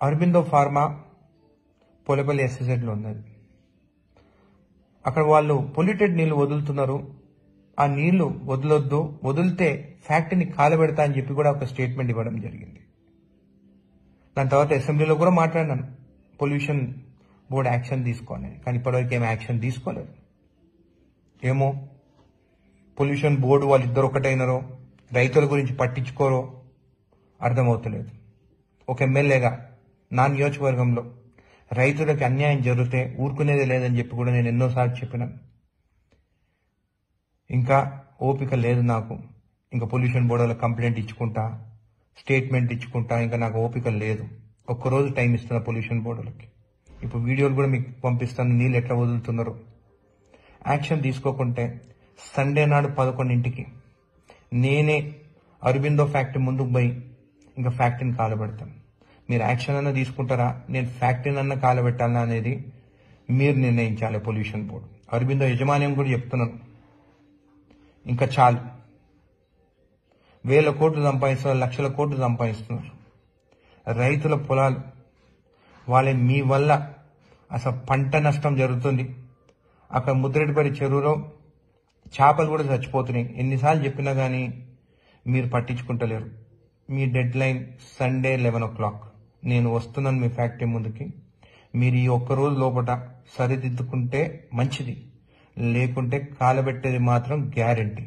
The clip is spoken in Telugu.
అరబిందో ఫార్మా పొలపల్లి ఎస్ఎస్ఎడ్లో ఉన్నది. అక్కడ వాళ్ళు పొల్యూటెడ్ నీళ్లు వదులుతున్నారు. ఆ నీళ్లు వదలొద్దు, వదిలితే ఫ్యాక్టరీని కాలబెడతా అని చెప్పి కూడా ఒక స్టేట్మెంట్ ఇవ్వడం జరిగింది. దాని తర్వాత అసెంబ్లీలో కూడా మాట్లాడినాను, పొల్యూషన్ బోర్డు యాక్షన్ తీసుకోని. కానీ ఇప్పటివరకు ఏం యాక్షన్ తీసుకోలేదు. ఏమో పొల్యూషన్ బోర్డు వాళ్ళిద్దరు ఒకటైనరో, రైతుల గురించి పట్టించుకోరో అర్థమవుతలేదు. ఒక ఎమ్మెల్యేగా నా నియోజకవర్గంలో రైతులకి అన్యాయం జరిగితే ఊరుకునేది లేదని చెప్పి కూడా నేను ఎన్నోసార్లు చెప్పినాను. ఇంకా ఓపిక లేదు నాకు. ఇంకా పొల్యూషన్ బోర్డులో కంప్లైంట్ ఇచ్చుకుంటా, స్టేట్మెంట్ ఇచ్చుకుంటా, ఇంకా నాకు ఓపిక లేదు. ఒక్కరోజు టైం ఇస్తున్నా పొల్యూషన్ బోర్డులకి. ఇప్పుడు వీడియోలు కూడా మీకు పంపిస్తాను, నీళ్ళు ఎట్లా వదులుతున్నారో. యాక్షన్ తీసుకోకుంటే సండే నాడు 11ంటికి నేనే అరబిందో ఫ్యాక్టరీ ముందుకు పోయి ఇంకా ఫ్యాక్టరీని కాలబెడతాను. మీరు యాక్షన్ అన్నా తీసుకుంటారా, నేను ఫ్యాక్టరీని అన్నా కాలబెట్టాలా అనేది మీరు నిర్ణయించాలి. పొల్యూషన్ బోర్డు అరబిందో యజమాన్యం కూడా చెప్తున్నాను, ఇంకా చాలు. 1000 కోట్లు సంపాదిస్తున్నారు, లక్షల కోట్లు సంపాదిస్తున్నారు. రైతుల పొలాలు వాళ్ళే, మీ వల్ల అసలు పంట నష్టం జరుగుతుంది. అక్కడ ముద్రెడ్డిపల్లి చెరువులో చేపలు కూడా చచ్చిపోతున్నాయి. ఎన్నిసార్లు చెప్పినా కానీ మీరు పట్టించుకుంటలేరు. మీ డెడ్ లైన్ సండే 11 o'clock. నేను వస్తున్నాను మీ ఫ్యాక్టరీ ముందుకి. మీరు ఈ ఒక్కరోజు లోపల సరిదిద్దుకుంటే మంచిది, లేకుంటే కాలబెట్టేది మాత్రం గ్యారెంటీ.